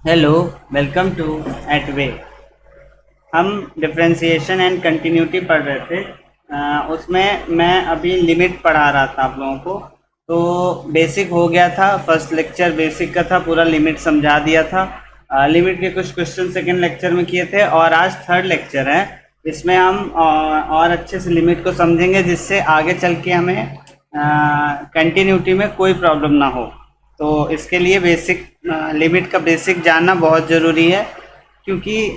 Hello, welcome to at bay. हम differentiation and continuity पढ़ रहे थे। उसमें मैं अभी लिमिट पढ़ा रहा था आप लोगों को। तो बेसिक हो गया था, फर्स्ट लेक्चर बेसिक का था, पूरा लिमिट समझा दिया था। लिमिट के कुछ क्वेश्चन सेकंड लेक्चर में किए थे और आज थर्ड लेक्चर है। इसमें हम और अच्छे से लिमिट को समझेंगे जिससे आगे चल के हमें कंटिन्यूटी में कोई प्रॉब्लम ना हो। तो इसके लिए बेसिक लिमिट का बेसिक जानना बहुत ज़रूरी है, क्योंकि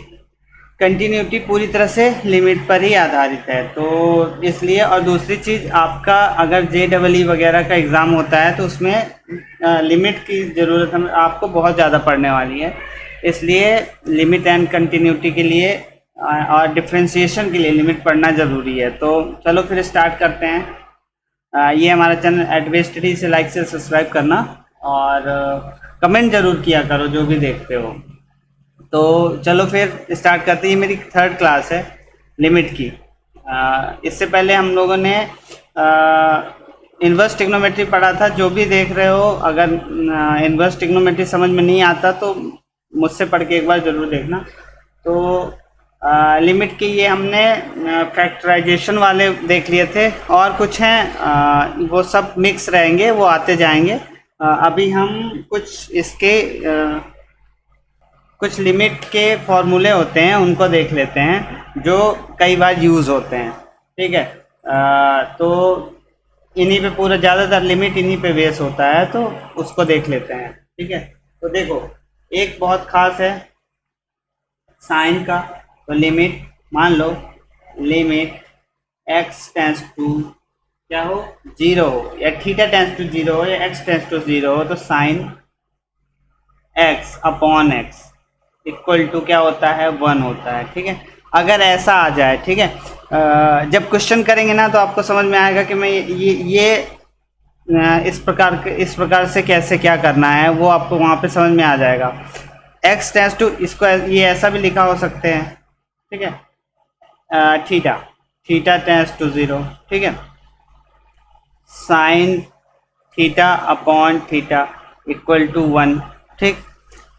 कंटिन्यूटी पूरी तरह से लिमिट पर ही आधारित है। तो इसलिए, और दूसरी चीज़, आपका अगर JEE वगैरह का एग्ज़ाम होता है तो उसमें लिमिट की ज़रूरत हम आपको बहुत ज़्यादा पड़ने वाली है। इसलिए लिमिट एंड कंटिन्यूटी के लिए और डिफरेंशिएशन के लिए लिमिट पढ़ना ज़रूरी है। तो चलो फिर स्टार्ट करते हैं। ये हमारा चैनल एडवे स्टडी से लाइक से सब्सक्राइब करना और कमेंट ज़रूर किया करो जो भी देखते हो। तो चलो फिर स्टार्ट करते हैं। ये मेरी थर्ड क्लास है लिमिट की। इससे पहले हम लोगों ने इन्वर्स ट्रिग्नोमेट्री पढ़ा था। जो भी देख रहे हो, अगर इन्वर्स ट्रिग्नोमेट्री समझ में नहीं आता तो मुझसे पढ़ के एक बार ज़रूर देखना। तो लिमिट के ये हमने फैक्टराइजेशन वाले देख लिए थे, और कुछ हैं वो सब मिक्स रहेंगे, वो आते जाएंगे। अभी हम कुछ इसके कुछ लिमिट के फॉर्मूले होते हैं, उनको देख लेते हैं जो कई बार यूज़ होते हैं। ठीक है। तो इन्हीं पे पूरा ज़्यादातर लिमिट इन्हीं पे बेस होता है, तो उसको देख लेते हैं। ठीक है। तो देखो, एक बहुत खास है साइन का। तो लिमिट, मान लो लिमिट एक्स टेंस टू क्या हो, जीरो हो, या थीटा टेंस टू जीरो हो, या एक्स टेंस टू जीरो हो, तो sine x upon x equal to क्या होता है, वन होता है। ठीक है। अगर ऐसा आ जाए, ठीक है, जब क्वेश्चन करेंगे ना तो आपको समझ में आएगा कि मैं ये इस प्रकार से कैसे क्या करना है, वो आपको वहाँ पे समझ में आ जाएगा। एक्स टेंस टू, इसको ये ऐसा भी लिखा हो सकते हैं। ठीक है। Theta theta tends to zero. ठीक है। Sine theta upon theta equal to one. ठीक।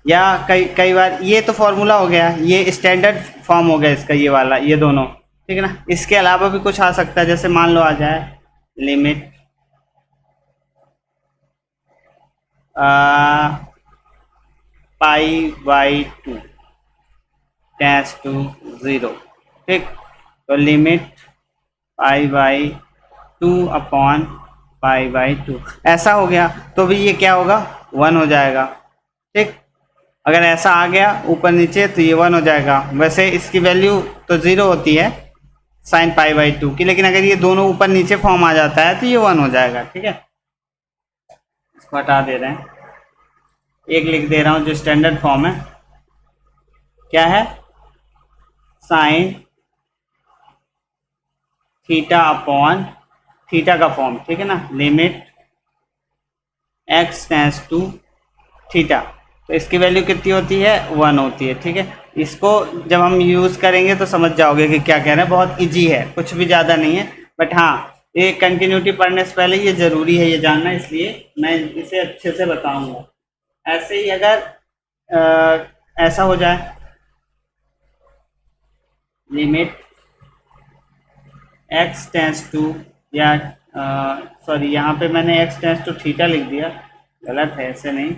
या कई कई बार ये तो फॉर्मूला हो गया, ये स्टैंडर्ड फॉर्म हो गया इसका, ये वाला, ये दोनों। ठीक है ना। इसके अलावा भी कुछ आ सकता है, जैसे मान लो आ जाए limit pi by two tends to zero. ठीक। तो limit pi by two upon pi by two, ऐसा हो गया तो भी ये क्या होगा, वन हो जाएगा। ठीक। अगर ऐसा आ गया ऊपर नीचे तो ये वन हो जाएगा। वैसे इसकी वैल्यू तो ज़ीरो होती है साइन पाई बाई टू की, लेकिन अगर ये दोनों ऊपर नीचे फॉर्म आ जाता है तो ये वन हो जाएगा। ठीक है। इसको हटा दे रहे हैं, एक लिख दे रहा हूँ जो स्टैंडर्ड फॉर्म है। क्या है, साइन थीटा अपॉन थीटा का फॉर्म। ठीक है ना। Limit x tends to theta, तो इसकी वैल्यू कितनी होती है, वन होती है। ठीक है। इसको जब हम यूज़ करेंगे तो समझ जाओगे कि क्या कह रहे हैं। बहुत इजी है, कुछ भी ज़्यादा नहीं है। बट हाँ, ये कंटिन्यूटी पढ़ने से पहले ये ज़रूरी है ये जानना, इसलिए मैं इसे अच्छे से बताऊंगा। ऐसे ही अगर ऐसा हो जाए, लिमिट एक्स टेंस टू, या सॉरी, यहाँ पे मैंने एक्स टेंस टू थीटा लिख दिया, गलत है, ऐसे नहीं।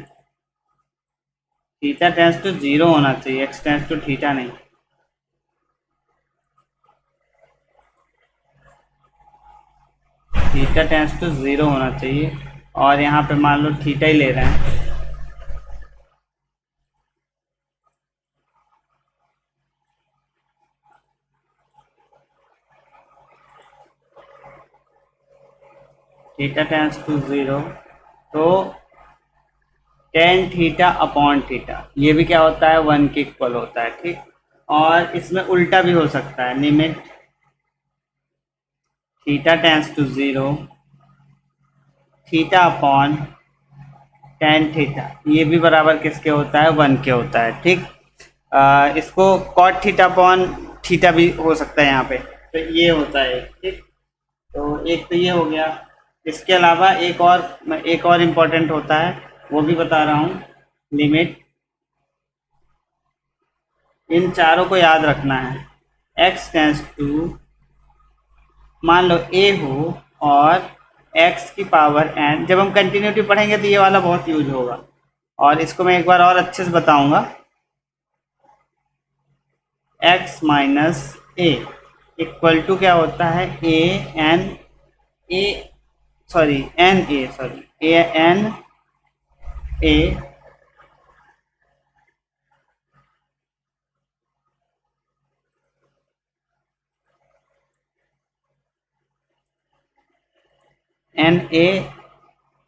थीटा टेंस टू जीरो होना चाहिए, एक्स टेंस टू थीटा नहीं। थीटा टेंस टू ज़ीरो होना चाहिए, और यहाँ पे मान लो थीटा ही ले रहे हैं। थीटा टेंस टू ज़ीरो, तो टेन थीटा अपॉन थीटा, ये भी क्या होता है, वन के इक्वल होता है। ठीक। और इसमें उल्टा भी हो सकता है, limit theta tends to zero theta upon tan theta, ये भी बराबर किसके होता है, वन के होता है। ठीक। इसको कॉट थीटा अपॉन थीटा भी हो सकता है यहाँ पे, तो ये होता है। ठीक। तो एक तो ये हो गया। इसके अलावा एक और इम्पोर्टेंट होता है, वो भी बता रहा हूँ। लिमिट इन चारों को याद रखना है। x टेंस टू, मान लो a हो और x की पावर n, जब हम कंटिन्यूटी पढ़ेंगे तो ये वाला बहुत यूज होगा, और इसको मैं एक बार और अच्छे से बताऊंगा। x minus a equal to क्या होता है, a n a sorry n a sorry a n a n a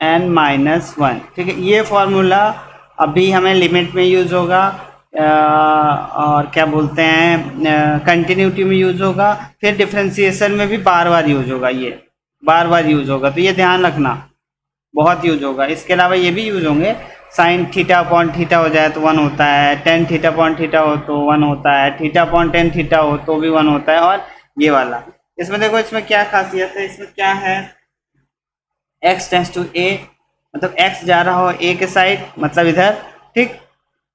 n minus one. ठीक है, ये फॉर्मूला अभी हमें लिमिट में यूज़ होगा, और क्या बोलते हैं, कंटिन्यूटी में यूज़ होगा, फिर डिफ्रेंसिएशन में भी बार बार यूज़ होगा, ये बार बार यूज़ होगा, तो ये ध्यान रखना, बहुत यूज होगा। इसके अलावा ये भी यूज होंगे, साइन थीटा अपॉन थीटा हो जाए तो वन होता है, टेन थीटा अपॉन थीटा हो तो वन होता है, थीटा अपॉन टेन थीटा हो तो भी वन होता है, और ये वाला। इसमें देखो, इसमें क्या खासियत है, इसमें क्या है, x टेंस टू a, मतलब x जा रहा हो a के साइड, मतलब इधर, ठीक,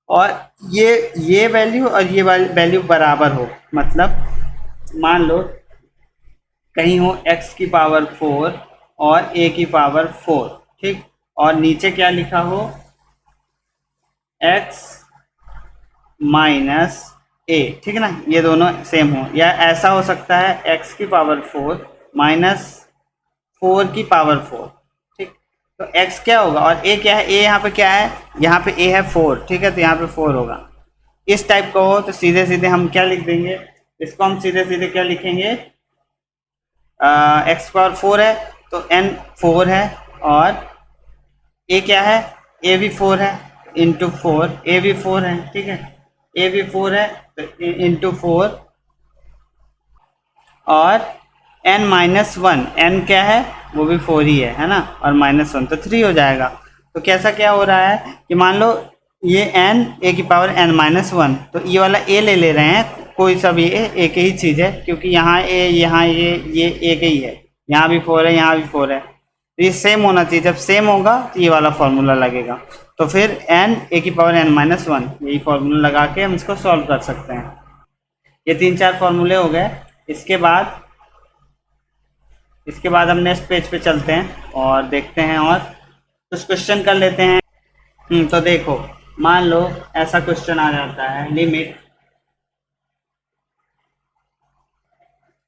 और ये वैल्यू और ये वैल्यू बराबर हो, मतलब मान लो कहीं हो x की पावर 4 और a की पावर 4, ठीक, और नीचे क्या लिखा हो, x माइनस ए, ठीक है ना, ये दोनों सेम हो, या ऐसा हो सकता है x की पावर 4 माइनस 4 की पावर 4, ठीक, तो x क्या होगा और a क्या है, a यहाँ पे क्या है, यहाँ पे a है 4, ठीक है, तो यहाँ पे 4 होगा। इस टाइप का हो तो सीधे सीधे हम क्या लिख देंगे, इसको हम सीधे सीधे क्या लिखेंगे, x पावर 4 है तो n 4 है, और a क्या है, a भी 4 है, इंटू 4, a भी 4 है, ठीक है, a भी 4 है तो इंटू 4, और n माइनस वन, n क्या है, वो भी 4 ही है ना, और माइनस वन तो 3 हो जाएगा। तो कैसा क्या हो रहा है कि मान लो ये n a की पावर n माइनस वन, तो ये वाला a ले रहे हैं, कोई सा भी एक ही चीज़ है, क्योंकि यहाँ a यहाँ ये एक ही है, यहाँ भी 4 है, यहाँ भी 4 है, तो ये सेम होना चाहिए, जब सेम होगा तो ये वाला फॉर्मूला लगेगा। तो फिर n a की पावर n माइनस वन, यही फॉर्मूला लगा के हम इसको सॉल्व कर सकते हैं। ये 3-4 फॉर्मूले हो गए। इसके बाद हम नेक्स्ट पेज पे चलते हैं और देखते हैं और कुछ क्वेश्चन कर लेते हैं। तो देखो, मान लो ऐसा क्वेश्चन आ जाता है, limit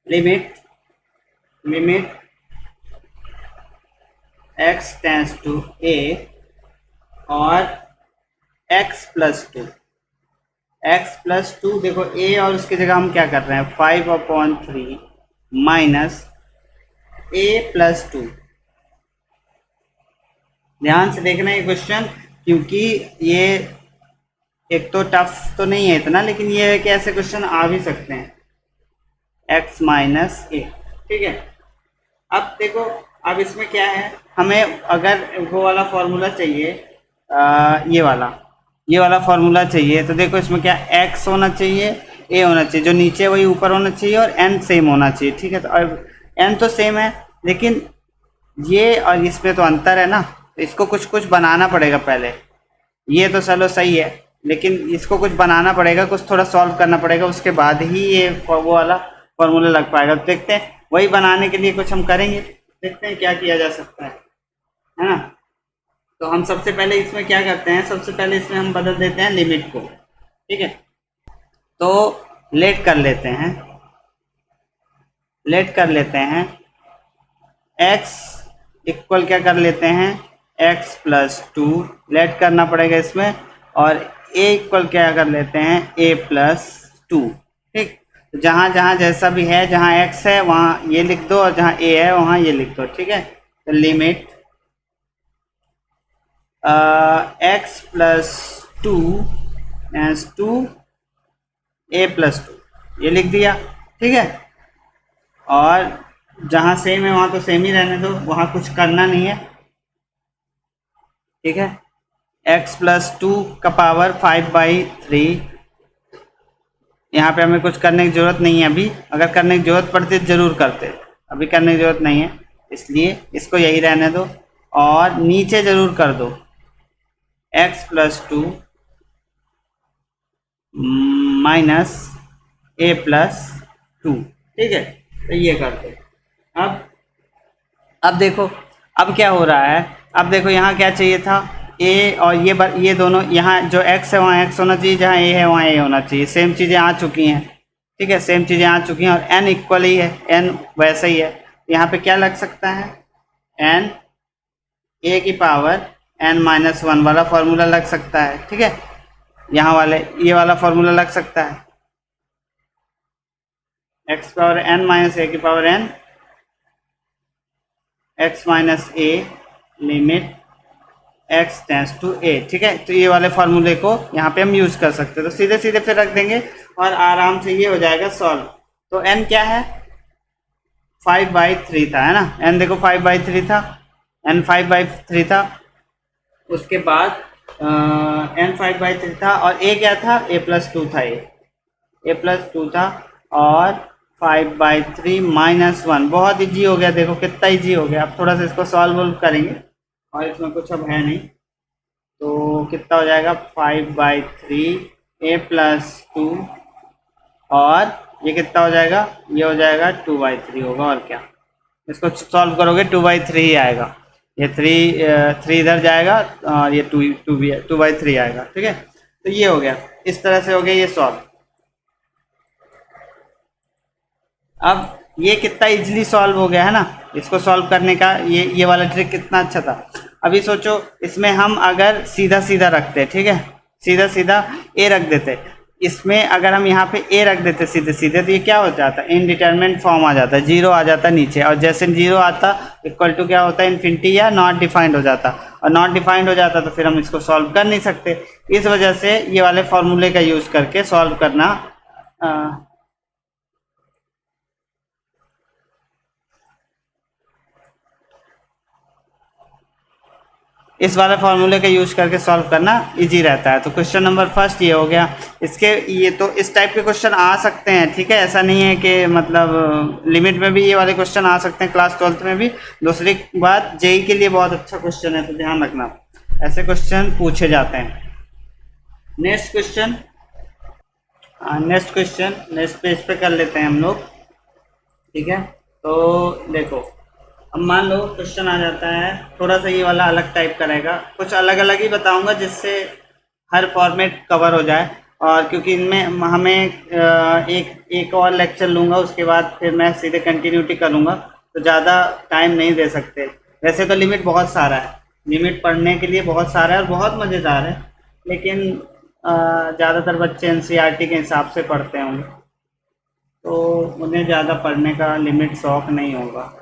limit x tends to a और x प्लस टू, देखो a और उसकी जगह हम क्या कर रहे हैं, 5/3 माइनस a प्लस टू। ध्यान से देखना ये क्वेश्चन, क्योंकि ये एक तो टफ तो नहीं है इतना, लेकिन ये है कि ऐसे क्वेश्चन आ भी सकते हैं, x माइनस ए, ठीक है। अब देखो, अब इसमें क्या है, हमें अगर वो वाला फॉर्मूला चाहिए, ये वाला फॉर्मूला चाहिए, तो देखो इसमें क्या, x होना चाहिए, a होना चाहिए, जो नीचे वही ऊपर होना चाहिए, और n सेम होना चाहिए, ठीक है। तो अब n तो सेम है, लेकिन ये और इसमें तो अंतर है ना, तो इसको कुछ कुछ बनाना पड़ेगा पहले। ये तो चलो सही है, लेकिन इसको कुछ बनाना पड़ेगा, कुछ थोड़ा सॉल्व करना पड़ेगा, उसके बाद ही ये वो वाला फॉर्मूला लग पाएगा। तो देखते हैं, वही बनाने के लिए कुछ हम करेंगे, देखते हैं क्या किया जा सकता है ना। तो हम सबसे पहले इसमें क्या करते हैं, सबसे पहले इसमें हम बदल देते हैं लिमिट को, ठीक है। तो लेट कर लेते हैं x इक्वल क्या कर लेते हैं, x प्लस टू, लेट करना पड़ेगा इसमें, और a इक्वल क्या कर लेते हैं, a प्लस टू, ठीक। तो जहाँ जहाँ जैसा भी है, जहाँ x है वहाँ ये लिख दो, और जहाँ a है वहाँ ये लिख दो, ठीक है। तो limit x plus two as to a plus two, ये लिख दिया, ठीक है। और जहाँ सेम है वहाँ तो सेम ही रहने दो, वहाँ कुछ करना नहीं है, ठीक है। x प्लस टू का पावर 5/3, यहाँ पे हमें कुछ करने की ज़रूरत नहीं है अभी, अगर करने की ज़रूरत पड़ती तो ज़रूर करते, अभी करने की ज़रूरत नहीं है, इसलिए इसको यही रहने दो, और नीचे ज़रूर कर दो x plus to minus A plus two. ठीक है, तो ये करते। अब अब देखो, अब क्या हो रहा है। अब देखो यहाँ क्या चाहिए था, ए और ये दोनों, यहाँ जो x है वहाँ x होना चाहिए, जहाँ a है वहाँ a होना चाहिए। सेम चीज़ें आ चुकी हैं। ठीक है, सेम चीज़ें आ चुकी हैं और n इक्वल ही है, n वैसा ही है। यहाँ पे क्या लग सकता है, n a की पावर n-1 वाला फॉर्मूला लग सकता है। ठीक है, यहाँ वाले ये वाला फॉर्मूला लग सकता है, x power n minus a की power n x minus a limit x tends to a। ठीक है, तो ये वाले फार्मूले को यहाँ पे हम यूज़ कर सकते हैं। तो सीधे सीधे फिर रख देंगे और आराम से ये हो जाएगा सॉल्व। तो n क्या है, 5/3 था, है ना। n देखो 5/3 था, n 5/3 था। उसके बाद n 5/3 था और a क्या था, a प्लस 2 था, a प्लस 2 था और 5/3 माइनस 1। बहुत ईजी हो गया, देखो कितना ईजी हो गया। अब थोड़ा सा इसको सॉल्व करेंगे और इसमें कुछ अब है नहीं, तो कितना हो जाएगा 5/3 a प्लस 2 और ये कितना हो जाएगा, ये हो जाएगा 2/3 होगा। और क्या, इसको सॉल्व करोगे 2/3 ही आएगा। ये 3 इधर जाएगा और ये 2/3 आएगा। ठीक है, तो ये हो गया, इस तरह से हो गया ये सॉल्व। अब ये कितना इजीली सॉल्व हो गया है ना, इसको सॉल्व करने का ये वाला ट्रिक कितना अच्छा था। अभी सोचो इसमें हम अगर सीधा सीधा रखते, ठीक है, सीधा सीधा ए रख देते, इसमें अगर हम यहाँ पे ए रख देते सीधे सीधे, तो ये क्या हो जाता है, इनडिटरमिनेट फॉर्म आ जाता है, जीरो आ जाता नीचे। और जैसे जीरो आता इक्वल टू क्या होता है, इन्फिनिटी या नॉट डिफाइंड हो जाता। और नॉट डिफाइंड हो जाता तो फिर हम इसको सॉल्व कर नहीं सकते। इस वजह से ये वाले फॉर्मूले का यूज़ करके सॉल्व करना इस वाले फार्मूले का यूज करके सॉल्व करना इजी रहता है। तो क्वेश्चन नंबर फर्स्ट ये हो गया। इसके ये तो इस टाइप के क्वेश्चन आ सकते हैं, ठीक है, ऐसा नहीं है कि मतलब लिमिट में भी ये वाले क्वेश्चन आ सकते हैं, क्लास 12th में भी। दूसरी बात, जेई के लिए बहुत अच्छा क्वेश्चन है, तो ध्यान रखना ऐसे क्वेश्चन पूछे जाते हैं। नेक्स्ट क्वेश्चन, नेक्स्ट पेज पे कर लेते हैं हम लोग। ठीक है, तो देखो अब मान लो क्वेश्चन आ जाता है, थोड़ा सा ये वाला अलग टाइप का रहेगा, कुछ अलग अलग ही बताऊंगा जिससे हर फॉर्मेट कवर हो जाए। और क्योंकि इनमें हमें एक और लेक्चर लूँगा, उसके बाद फिर मैं सीधे कंटिन्यूटी करूँगा, तो ज़्यादा टाइम नहीं दे सकते। वैसे तो लिमिट बहुत सारा है, लिमिट पढ़ने के लिए बहुत सारा है और बहुत मज़ेदार है, लेकिन ज़्यादातर बच्चे एनसीईआरटी के हिसाब से पढ़ते होंगे, तो उन्हें ज़्यादा पढ़ने का लिमिट शौक नहीं होगा।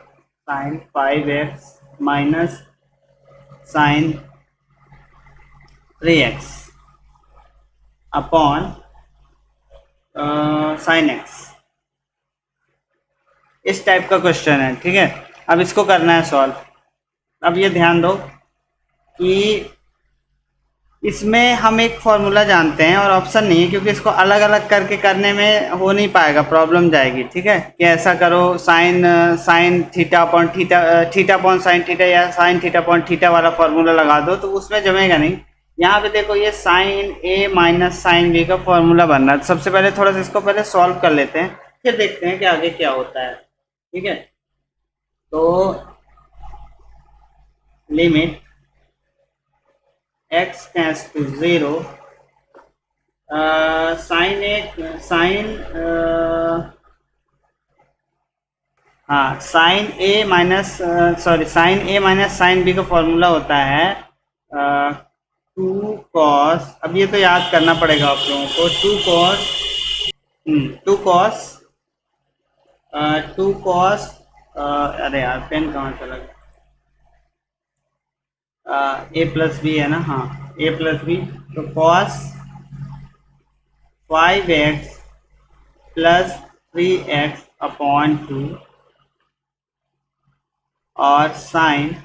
Sine 5x minus sine 3x upon sine x, इस टाइप का क्वेश्चन है। ठीक है, अब इसको करना है सॉल्व। अब ये ध्यान दो कि इसमें हम एक फॉर्मूला जानते हैं और ऑप्शन नहीं है, क्योंकि इसको अलग अलग करके करने में हो नहीं पाएगा, प्रॉब्लम जाएगी। ठीक है, कि ऐसा करो sign theta upon theta upon sine theta या साइन थीटा अपॉन थीटा वाला फॉर्मूला लगा दो, तो उसमें जमेगा नहीं। यहाँ पे देखो ये sign A minus sine B का फॉर्मूला बन रहा है। सबसे पहले थोड़ा सा इसको पहले सॉल्व कर लेते हैं, फिर देखते हैं कि आगे क्या होता है। ठीक है, तो limit x tends to 0 sine A minus sine A minus sine B का फॉर्मूला होता है 2 कॉस। अब ये तो याद करना पड़ेगा आप लोगों को, 2 कॉस अरे यार पेन कहाँ चला गया, ए प्लस बी है ना, हाँ ए प्लस बी, तो cos 5x plus 3x upon 2 और sign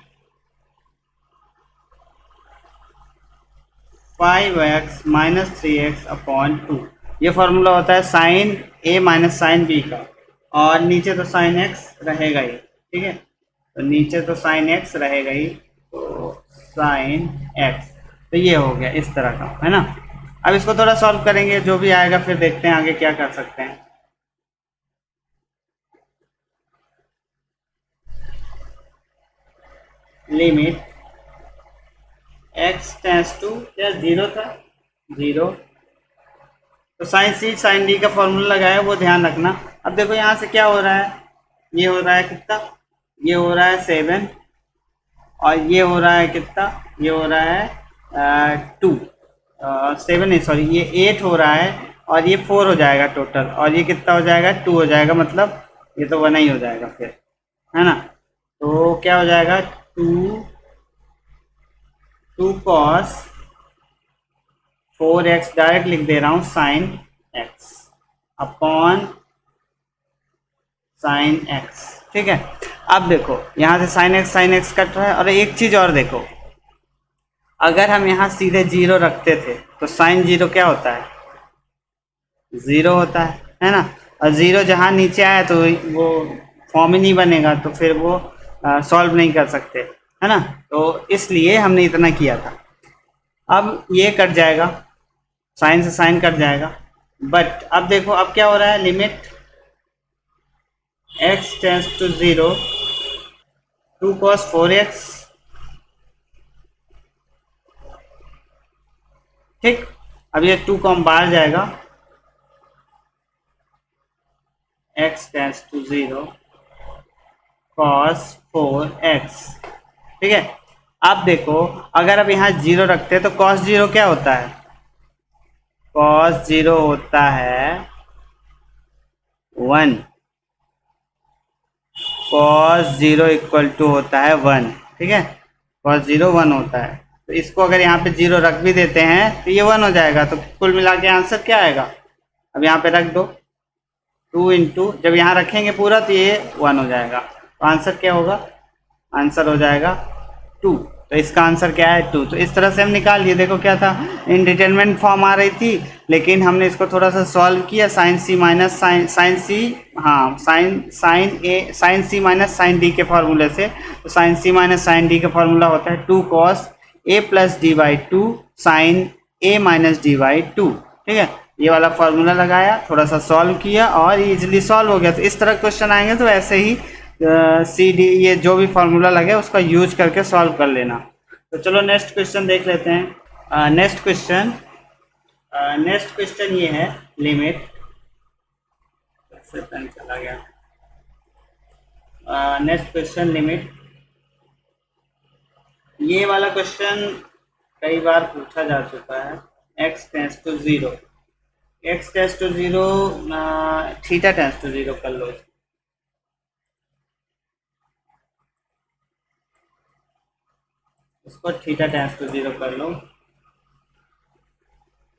5x minus 3x upon 2। ये फॉर्मूला होता है sign A minus sine B का, और नीचे तो साइन x रहेगा ही। ठीक है, तो नीचे तो साइन x रहेगा ही, तो साइन x, तो ये हो गया इस तरह का, है ना। अब इसको थोड़ा सॉल्व करेंगे, जो भी आएगा फिर देखते हैं आगे क्या कर सकते हैं। लिमिट x टेंस टू, क्या जीरो था, जीरो, तो साइन सी साइन डी का फॉर्मूला लगाया वो ध्यान रखना। अब देखो यहाँ से क्या हो रहा है, ये हो रहा है कितना, ये हो रहा है 7, और ये हो रहा है कितना, ये हो रहा है 2, 7 नहीं सॉरी, ये 8 हो रहा है, और ये 4 हो जाएगा टोटल, और ये कितना हो जाएगा, 2 हो जाएगा, मतलब ये तो 1 ही हो जाएगा फिर, है ना। तो क्या हो जाएगा, 2 cos 4x, डायरेक्ट लिख दे रहा हूँ sine x upon sine x, ठीक है। अब देखो यहाँ से साइन x कट रहा है, और एक चीज और देखो, अगर हम यहाँ सीधे जीरो रखते थे तो साइन जीरो क्या होता है, जीरो होता है ना। और जीरो जहाँ नीचे आया तो वो फॉर्म ही नहीं बनेगा, तो फिर वो सॉल्व नहीं कर सकते, है ना। तो इसलिए हमने इतना किया था। अब ये कट जाएगा, साइन से साइन कट जाएगा, बट अब देखो अब क्या हो रहा है, limit x tends to zero, 2 cos 4x, ठीक। अब ये 2 कॉम बाहर जाएगा, x tends to zero cos 4x, ठीक है। अब देखो अगर अब यहाँ जीरो रखते हैं तो cos जीरो क्या होता है, cos जीरो होता है 1, cos जीरो इक्वल टू होता है 1, ठीक है। cos जीरो 1 होता है, तो इसको अगर यहाँ पे जीरो रख भी देते हैं तो ये 1 हो जाएगा, तो कुल मिला के आंसर क्या आएगा, अब यहाँ पे रख दो 2 इंटू, जब यहाँ रखेंगे पूरा तो ये 1 हो जाएगा, तो आंसर क्या होगा, आंसर हो जाएगा 2। तो इसका आंसर क्या है, 2। तो इस तरह से हम निकाल लिए। देखो क्या था, इनडिटरमिनेट फॉर्म आ रही थी, लेकिन हमने इसको थोड़ा सा सॉल्व किया, sine C minus sine C, हाँ sine C minus sine D के फार्मूले से। तो sine C minus sine D का फार्मूला होता है 2 cos a plus D by two sine a minus D by two, ठीक है। ये वाला फार्मूला लगाया, थोड़ा सा सॉल्व किया और इजीली सॉल्व हो गया। तो इस तरह क्वेश्चन आएंगे तो ऐसे ही सी डी ये जो भी फार्मूला लगे उसका यूज करके सॉल्व कर लेना। तो चलो नेक्स्ट क्वेश्चन देख लेते हैं। नेक्स्ट क्वेश्चन ये है, लिमिट से पेन चला गया। नेक्स्ट क्वेश्चन लिमिट, ये वाला क्वेश्चन कई बार पूछा जा चुका है। x tends to zero, x tends to zero, theta tends to zero कर लो, इसको थीटा टेंस टू जीरो कर लो,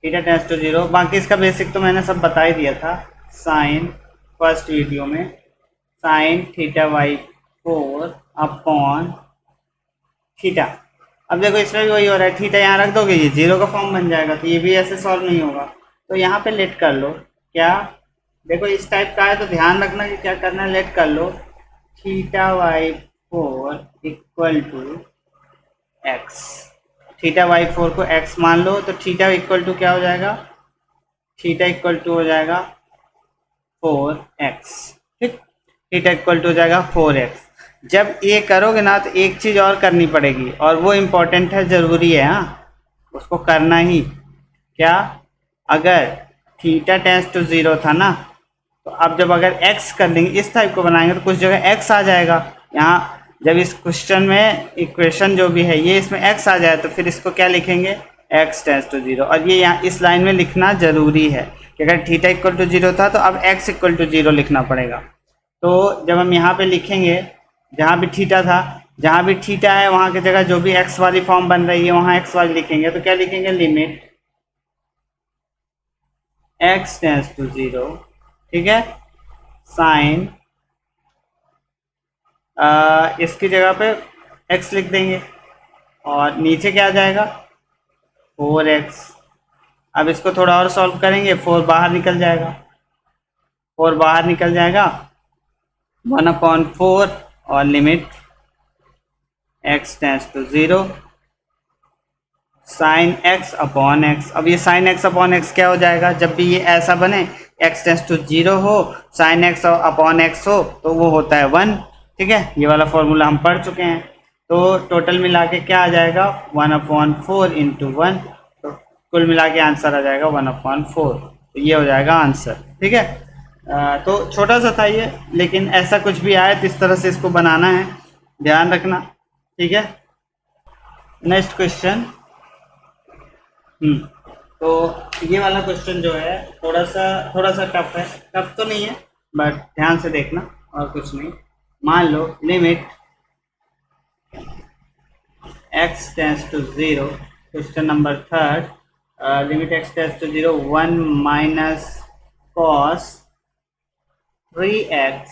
थीटा टेंस टू जीरो। बाकी इसका बेसिक तो मैंने सब बता ही दिया था साइन, फर्स्ट वीडियो में, sine theta by 4 upon theta. अब देखो इसमें भी वही हो रहा है, थीटा यहाँ रख दोगे ये जीरो का फॉर्म बन जाएगा, तो ये भी ऐसे सॉल्व नहीं होगा। तो यहाँ पे लेट कर लो, क्या देखो इस टाइप का है तो ध्यान रखना कि क्या करना है, लेट कर लो theta by 4 equal to x, theta by 4 को x मान लो, तो थीटा इक्वल टू क्या हो जाएगा, थीटा इक्वल टू हो जाएगा 4x, ठीक। थीटा इक्वल टू हो जाएगा 4x। जब ये करोगे ना तो एक चीज़ और करनी पड़ेगी, और वो इम्पोर्टेंट है, ज़रूरी है, हाँ उसको करना ही। क्या, अगर थीटा टेंस टू जीरो था ना, तो अब जब अगर x कर देंगे, इस टाइप को बनाएंगे तो कुछ जगह x आ जाएगा। यहाँ जब इस क्वेश्चन में इक्वेशन जो भी है ये इसमें x आ जाए तो फिर इसको क्या लिखेंगे, x टेंस टू जीरो। और ये यहाँ इस लाइन में लिखना ज़रूरी है कि अगर थीटा इक्वल टू जीरो था तो अब x इक्वल टू जीरो लिखना पड़ेगा। तो जब हम यहाँ पे लिखेंगे, जहाँ भी थीटा था, जहाँ भी थीटा है वहाँ की जगह जो भी x वाली फॉर्म बन रही है वहाँ x वाली लिखेंगे। तो क्या लिखेंगे, limit x tends to zero, ठीक है, साइन इसकी जगह पे x लिख देंगे, और नीचे क्या आ जाएगा 4x। अब इसको थोड़ा और सॉल्व करेंगे, 4 बाहर निकल जाएगा, 4 बाहर निकल जाएगा, 1/4 और limit x tends to zero, sine x upon x. अब ये साइन एक्स अपॉन एक्स क्या हो जाएगा, जब भी ये ऐसा बने एक्स टेंस टू जीरो हो, साइन एक्स अपॉन एक्स हो, तो वो होता है 1। ठीक है, ये वाला फॉर्मूला हम पढ़ चुके हैं। तो टोटल मिला के क्या आ जाएगा, 1/4 इंटू 1। तो कुल मिला के आंसर आ जाएगा 1/4। तो ये हो जाएगा आंसर। ठीक है, तो छोटा सा था ये, लेकिन ऐसा कुछ भी आए तो इस तरह से इसको बनाना है, ध्यान रखना। ठीक है, नेक्स्ट क्वेश्चन। तो ये वाला क्वेश्चन जो है थोड़ा सा टफ है। टफ तो नहीं है, बट ध्यान से देखना और कुछ नहीं। मान लो limit x tends to zero, question number third, limit x tends to zero 1 minus cos 3x।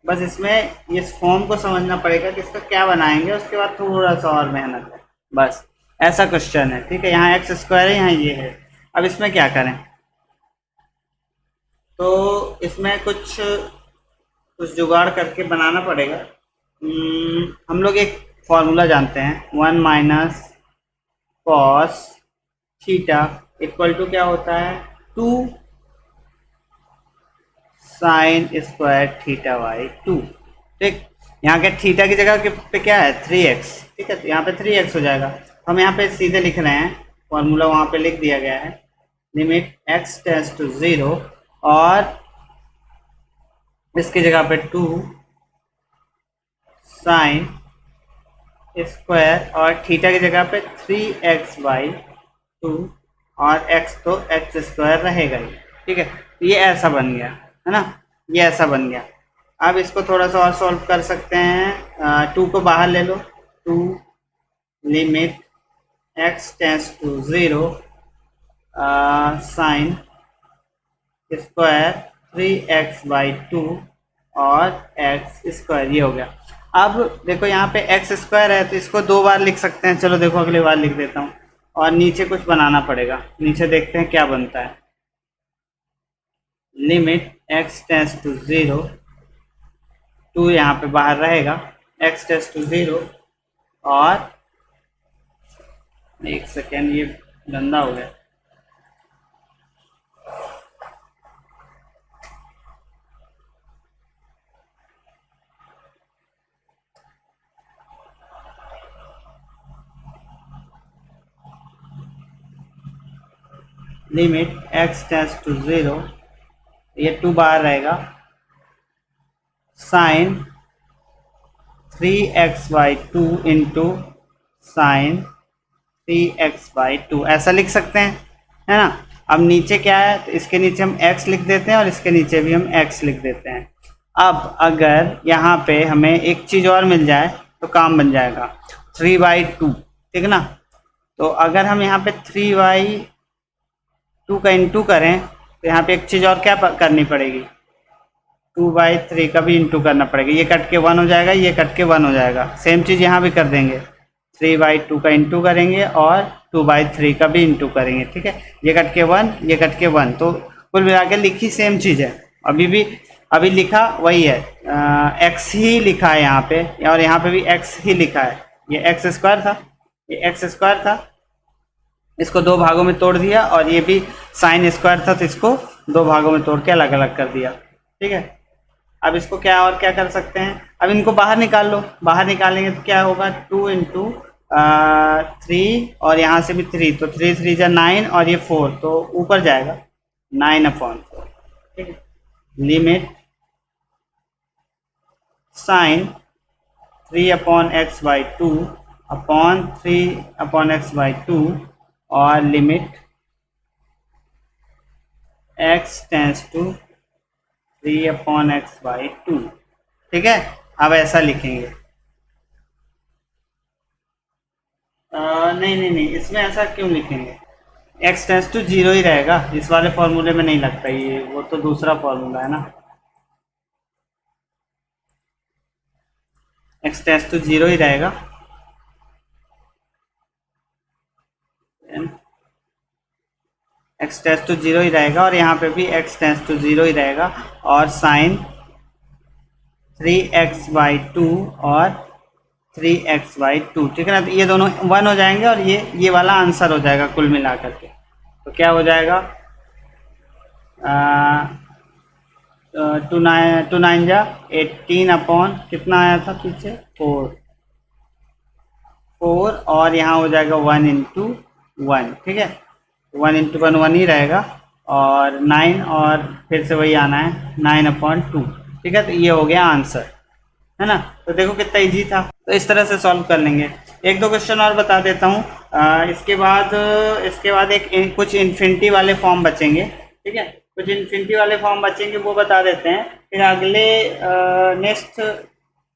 बस इसमें इस फॉर्म को समझना पड़ेगा कि इसका क्या बनाएंगे, उसके बाद थोड़ा सा और मेहनत है, बस ऐसा क्वेश्चन है। ठीक है, यहाँ एक्स स्क्वायर है, यहाँ ये है। अब इसमें क्या करें, तो इसमें कुछ कुछ जुगाड़ करके बनाना पड़ेगा। हम लोग एक फॉर्मूला जानते हैं, 1 minus cos theta equal to क्या होता है, 2 साइन स्क्वायर थीटा बाई 2। ठीक, यहाँ के थीटा की जगह पे क्या है 3x। ठीक है, तो यहाँ पे 3x हो जाएगा। तो हम यहाँ पे सीधे लिख रहे हैं, फॉर्मूला वहाँ पे लिख दिया गया है, limit x tends to zero, और इसकी जगह पे 2 साइन स्क्वायर, और थीटा की जगह पे 3x/2, और x तो x स्क्वायर रहेगा ही। ठीक है, ये ऐसा बन गया है ना, ये ऐसा बन गया। अब इसको थोड़ा सा और सॉल्व कर सकते हैं। 2 को बाहर ले लो, 2 limit x tends to zero sine square 3x/2 और x स्क्वायर, ये हो गया। अब देखो यहाँ पे x स्क्वायर है, तो इसको 2 बार लिख सकते हैं। चलो देखो अगली बार लिख देता हूँ, और नीचे कुछ बनाना पड़ेगा। नीचे देखते हैं क्या बनता है, limit x tends to zero, 2 यहाँ पे बाहर रहेगा, x टेंस टू ज़ीरो, और एक सेकेंड ये गंदा हो गया, limit x tends to zero, ये 2 बाहर रहेगा, sign 3x/2 into sine 3x/2, ऐसा लिख सकते हैं, है ना। अब नीचे क्या है, तो इसके नीचे हम x लिख देते हैं, और इसके नीचे भी हम x लिख देते हैं। अब अगर यहाँ पे हमें एक चीज़ और मिल जाए तो काम बन जाएगा, 3/2। ठीक ना, तो अगर हम यहाँ पे 3/2 का इंटू करें, तो यहाँ पे एक चीज़ और क्या करनी पड़ेगी, 2/3 का भी इंटू करना पड़ेगा। ये कट के 1 हो जाएगा, ये कट के 1 हो जाएगा। सेम चीज़ यहाँ भी कर देंगे, 3/2 का इंटू करेंगे, और 2/3 का भी इंटू करेंगे। ठीक है, ये कट के 1, ये कट के 1, तो कुल मिला के लिखी सेम चीज़ है। अभी लिखा वही है, x ही लिखा है यहाँ पे, और यहाँ पे भी x ही लिखा है। ये x स्क्वायर था, ये x स्क्वायर था, इसको 2 भागों में तोड़ दिया, और ये भी साइन स्क्वायर था, तो इसको 2 भागों में तोड़ के अलग अलग कर दिया। ठीक है, अब इसको क्या और क्या कर सकते हैं, अब इनको बाहर निकाल लो। बाहर निकालेंगे तो क्या होगा, 2 इंटू 3, और यहाँ से भी 3, तो 3 3 जा 9, और ये 4, तो ऊपर जाएगा 9/4। ठीक है, limit sign 3/x/2 upon 3/x/2, और limit x tends to 3/x/2। ठीक है, अब ऐसा लिखेंगे। नहीं, इसमें ऐसा क्यों लिखेंगे, x टेंस टू ज़ीरो ही रहेगा, इस वाले फॉर्मूले में नहीं लगता, ये वो तो दूसरा फॉर्मूला है ना। x टेंस टू ज़ीरो ही रहेगा, x टेंस टू ज़ीरो ही रहेगा, और यहाँ पे भी x टेंस टू ज़ीरो ही रहेगा, और साइन 3x/2 और 3x/2, ठीक है ना। तो ये दोनों 1 हो जाएंगे और ये वाला आंसर हो जाएगा कुल मिलाकर के। तो क्या हो जाएगा, 2 9 कितना आया था पीछे, 4 और यहाँ हो जाएगा 1 × 1, ठीक है। 1 × 1 1 ही रहेगा, और 9 और फिर से वही आना है 9/2, ठीक है। तो ये हो गया आंसर, है ना। तो देखो कितना इजी था। तो इस तरह से सॉल्व कर लेंगे। एक दो क्वेश्चन और बता देता हूँ। इसके बाद कुछ इन्फिनिटी वाले फॉर्म बचेंगे, ठीक है। कुछ इन्फिनिटी वाले फॉर्म बचेंगे, वो बता देते हैं। फिर अगले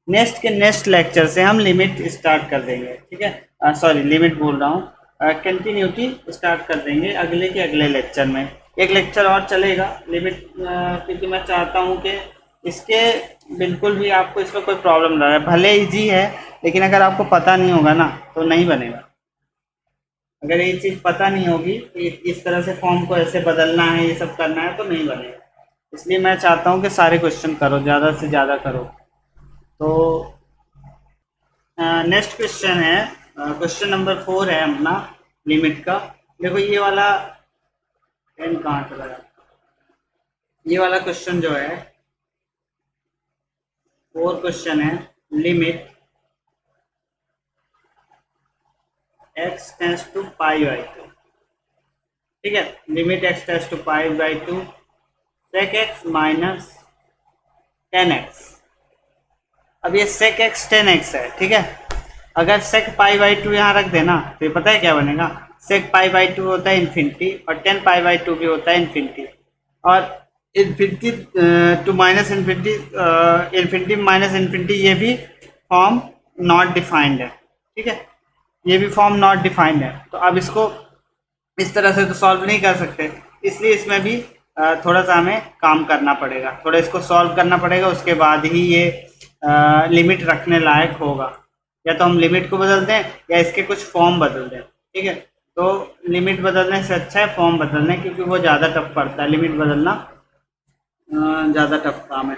नेक्स्ट लेक्चर से हम लिमिट स्टार्ट कर देंगे, ठीक है। सॉरी, लिमिट बोल रहा हूँ, कंटिन्यूटी स्टार्ट कर देंगे अगले के अगले लेक्चर में। एक लेक्चर और चलेगा लिमिट, क्योंकि मैं चाहता हूँ कि इसके बिल्कुल भी आपको इसमें कोई प्रॉब्लम ना रहे। भले इजी है, लेकिन अगर आपको पता नहीं होगा ना तो नहीं बनेगा। अगर ये चीज़ पता नहीं होगी कि इस तरह से फॉर्म को ऐसे बदलना है, ये सब करना है, तो नहीं बनेगा। इसलिए मैं चाहता हूँ कि सारे क्वेश्चन करो, ज़्यादा से ज़्यादा करो। तो नेक्स्ट क्वेश्चन है, क्वेश्चन नंबर 4 है अपना लिमिट का। देखो ये वाला पेन कहाँ चला गया। ये वाला क्वेश्चन जो है 4 क्वेश्चन है, लिमिट x टेंड्स टू π/2, ठीक है। Limit x tends to π/2 sec x minus 10x। अब ये sec x 10x है, ठीक है। अगर sec π/2 यहाँ रख देना तो ये पता है क्या बनेगा, sec π/2 होता है इन्फिनिटी, और 10π/2 भी होता है इन्फिनिटी, और infinity to minus infinity, infinity minus infinity, ये भी फॉर्म नॉट डिफाइंड है, ठीक है। ये भी फॉर्म नॉट डिफाइंड है। तो अब इसको इस तरह से तो सॉल्व नहीं कर सकते, इसलिए इसमें भी थोड़ा सा हमें काम करना पड़ेगा, थोड़ा इसको सॉल्व करना पड़ेगा। उसके बाद ही ये लिमिट रखने लायक होगा। या तो हम लिमिट को बदल दें या इसके कुछ फॉर्म बदल दें, ठीक है। तो लिमिट बदलने से अच्छा है फॉर्म बदलने, क्योंकि वो ज़्यादा टफ पड़ता है, लिमिट बदलना ज़्यादा टफ काम है।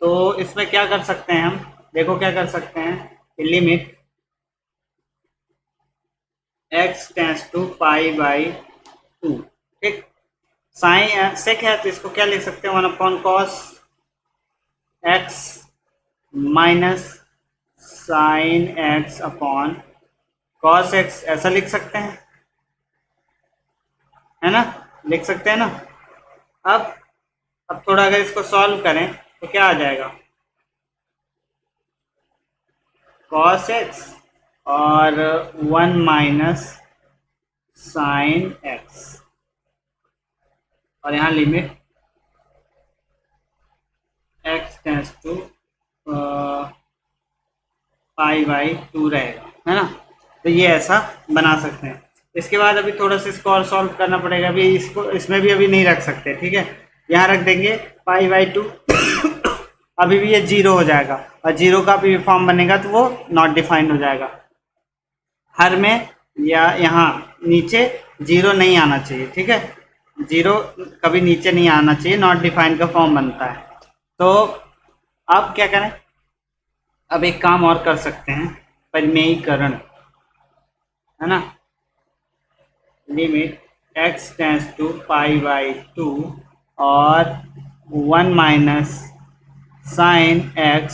तो इसमें क्या कर सकते हैं हम, देखो क्या कर सकते हैं कि लिमिट x टेंड्स टू π/2, ठीक। साइन सेक है तो इसको क्या लिख सकते हैं, 1/cos x minus sine x upon cos x, ऐसा लिख सकते हैं, है ना। लिख सकते हैं ना। अब थोड़ा अगर इसको सॉल्व करें तो क्या आ जाएगा, cos x और 1 माइनस साइन x, और यहाँ लिमिट x टेंड्स टू π/2 रहेगा, है ना। तो ये ऐसा बना सकते हैं। इसके बाद अभी थोड़ा सा इसको और सॉल्व करना पड़ेगा। अभी इसको इसमें भी अभी नहीं रख सकते, ठीक है। यहाँ रख देंगे π/2 अभी भी ये 0 हो जाएगा, और 0 का भी फॉर्म बनेगा तो वो नॉट डिफाइंड हो जाएगा। हर में या यहाँ नीचे 0 नहीं आना चाहिए, ठीक है। 0 कभी नीचे नहीं आना चाहिए, नॉट डिफाइंड का फॉर्म बनता है। तो अब क्या करें, अब एक काम और कर सकते हैं, परिमेयीकरण, है ना। लिमिट x टेंड्स टू π/2 और 1 minus sine x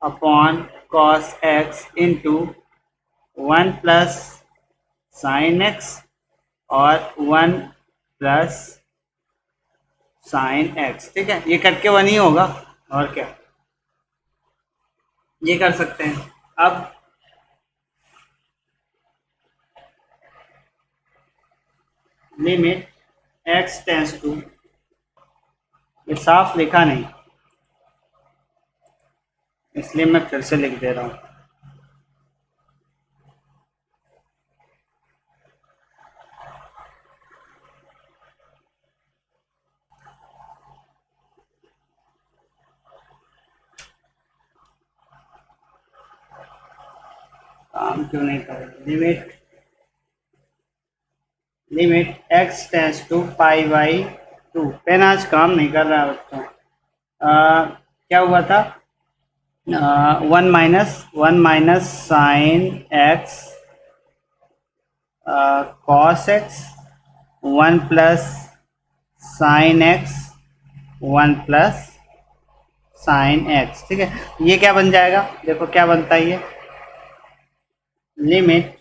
upon cos x into 1 plus sine x और 1 प्लस साइन x, ठीक है। ये कट के 1 ही होगा, और क्या, ये कर सकते हैं। अब लिमिट x टेंड्स टू, ये साफ लिखा नहीं इसलिए मैं फिर से लिख दे रहा हूँ। काम क्यों नहीं कर रहे, limit x tends to π/2, pen आज काम नहीं कर रहा है बच्चों। क्या हुआ था, one minus sine x cos x, one plus sine x, one plus sine x. ठीक है, ये क्या बन जाएगा, देखो क्या बनता है ये, limit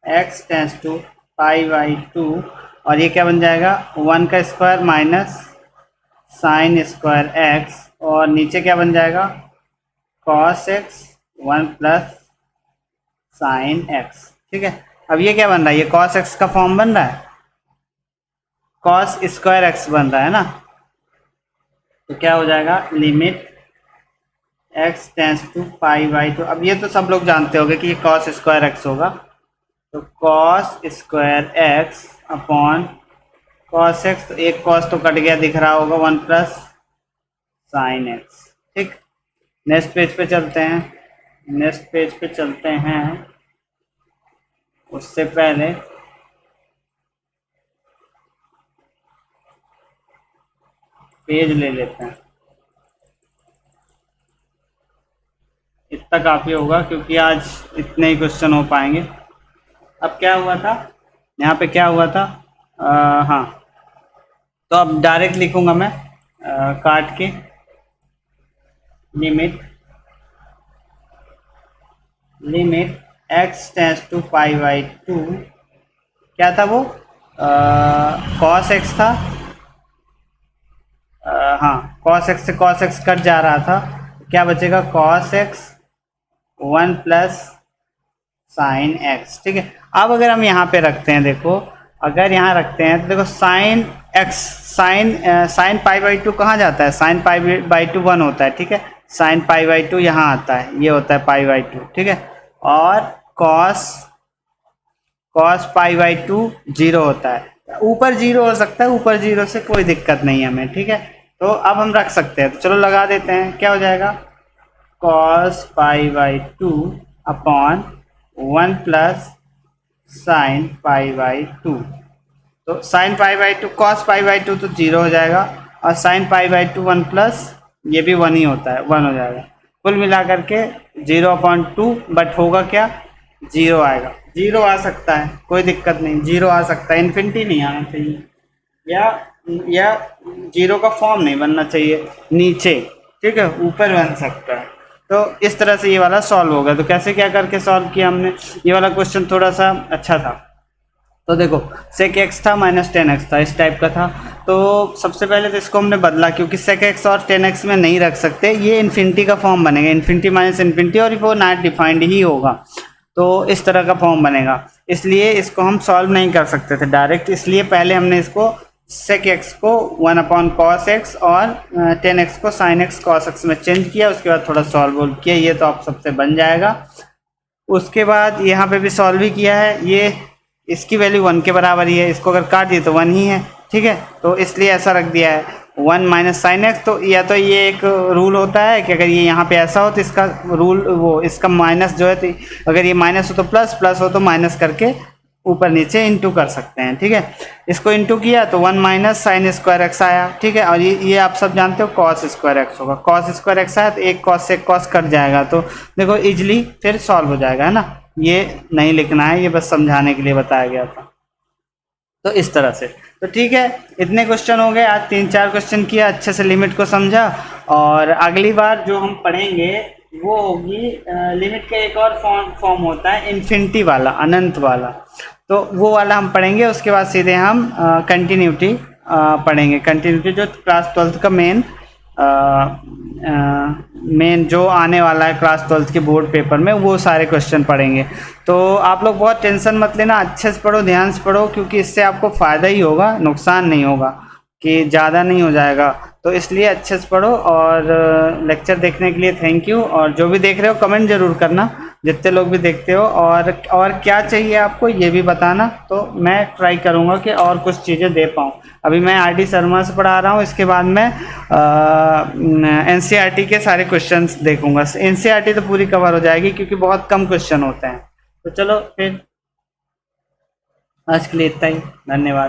x tends to pi by two, और ये क्या बन जाएगा, वन का square minus sine square x, और नीचे क्या बन जाएगा, cos x one plus sine x. ठीक है, अब ये क्या बन रहा है, ये कॉस एक्स का फॉर्म बन रहा है, कॉस स्क्वायर एक्स बन रहा है ना, तो क्या हो जाएगा, limit x tends to pi by two. अब ये तो सब लोग जानते होंगे कि ये कॉस स्क्वायर एक्स होगा, तो cos square x upon cos x, तो एक कॉस तो कट गया दिख रहा होगा, वन प्लस साइन एक्स। ठीक, नेक्स्ट पेज पे चलते हैं, नेक्स्ट पेज पे चलते हैं, उससे पहले पेज ले लेते हैं, इतना काफ़ी होगा क्योंकि आज इतने ही क्वेश्चन हो पाएंगे। अब क्या हुआ था यहाँ पे, क्या हुआ था, हाँ, तो अब डायरेक्ट लिखूंगा मैं, काट के, limit x tends to pi by two, क्या था वो, कॉस एक्स था, हाँ, कॉस एक्स से कॉस एक्स कट जा रहा था, क्या बचेगा, cos x one plus sine x. ठीक है, अब अगर हम यहाँ पे रखते हैं, देखो अगर यहाँ रखते हैं तो देखो sine x, sign pi by to कहाँ जाता है, sign pi by two one होता है। ठीक है, साइन पाई बाई टू यहाँ आता है, ये होता है पाई बाई टू। ठीक है, और cos pi by to zero होता है, ऊपर जीरो हो सकता है, ऊपर जीरो से कोई दिक्कत नहीं है हमें। ठीक है, तो अब हम रख सकते हैं, तो चलो लगा देते हैं, क्या हो जाएगा, cos pi by two upon one plus sine pi by two, तो sine pi by two cos pi by two तो जीरो हो जाएगा, और sine pi by two one plus ये भी वन ही होता है, वन हो जाएगा, कुल मिला करके जीरो अपॉन टू, बट होगा क्या, जीरो आएगा, जीरो आ सकता है, कोई दिक्कत नहीं, जीरो आ सकता है, इन्फिनिटी नहीं आना चाहिए, या जीरो का फॉर्म नहीं बनना चाहिए नीचे। ठीक है, ऊपर बन सकता है। तो इस तरह से ये वाला सॉल्व होगा। तो कैसे क्या करके सॉल्व किया हमने, ये वाला क्वेश्चन थोड़ा सा अच्छा था। तो देखो सेक एक्स था माइनस टेन एक्स था, इस टाइप का था। तो सबसे पहले तो इसको हमने बदला, क्योंकि सेक एक्स और टेन एक्स में नहीं रख सकते, ये इन्फिनिटी का फॉर्म बनेगा, इन्फिनिटी माइनस इन्फिनिटी, और वो नॉट डिफाइंड ही होगा, तो इस तरह का फॉर्म बनेगा। इसलिए इसको हम सॉल्व नहीं कर सकते थे डायरेक्ट, इसलिए पहले हमने इसको सेक एक्स को वन अपॉन कॉस एक्स और टेन एक्स को साइन एक्स कॉस एक्स में चेंज किया, उसके बाद थोड़ा सॉल्व किया, ये तो आप सबसे बन जाएगा। उसके बाद यहाँ पे भी सॉल्व ही किया है, ये इसकी वैल्यू वन के बराबर ही है, इसको अगर काट दिए तो वन ही है। ठीक है, तो इसलिए ऐसा रख दिया है, वन माइनस साइन एक्स। तो या तो ये एक रूल होता है कि अगर ये यहाँ पे ऐसा हो तो इसका रूल, वो इसका माइनस जो है, तो अगर ये माइनस हो तो प्लस, प्लस हो तो माइनस करके ऊपर नीचे इंटू कर सकते हैं। ठीक है, इसको इंटू किया तो one minus sine square x आया। ठीक है, और ये आप सब जानते हो कॉस स्क्वायर एक्स होगा, कॉस स्क्वायर एक्स आया तो एक कॉस से कॉस कट जाएगा, तो देखो इजली फिर सॉल्व हो जाएगा, है ना। ये नहीं लिखना है, ये बस समझाने के लिए बताया गया था। तो इस तरह से, तो ठीक है, इतने क्वेश्चन हो गए आज, 3-4 क्वेश्चन किया, अच्छे से लिमिट को समझा। और अगली बार जो हम पढ़ेंगे वो होगी लिमिट का एक और फॉर्म होता है इन्फिनिटी वाला, अनंत वाला, तो वो वाला हम पढ़ेंगे। उसके बाद सीधे हम कंटिन्यूटी पढ़ेंगे, कंटिन्यूटी जो क्लास 12th का मेन जो आने वाला है क्लास 12th के बोर्ड पेपर में, वो सारे क्वेश्चन पढ़ेंगे। तो आप लोग बहुत टेंशन मत लेना, अच्छे से पढ़ो, ध्यान से पढ़ो, क्योंकि इससे आपको फ़ायदा ही होगा, नुकसान नहीं होगा, कि ज़्यादा नहीं हो जाएगा। तो इसलिए अच्छे से पढ़ो। और लेक्चर देखने के लिए थैंक यू। और जो भी देख रहे हो कमेंट ज़रूर करना, जितने लोग भी देखते हो, और क्या चाहिए आपको ये भी बताना, तो मैं ट्राई करूँगा कि और कुछ चीज़ें दे पाऊँ। अभी मैं आर.डी. शर्मा से पढ़ा रहा हूँ, इसके बाद मैं एनसीईआरटी के सारे क्वेश्चंस देखूँगा। एनसीईआरटी तो पूरी कवर हो जाएगी क्योंकि बहुत कम क्वेश्चन होते हैं। तो चलो फिर आज के लिए इतना ही, धन्यवाद।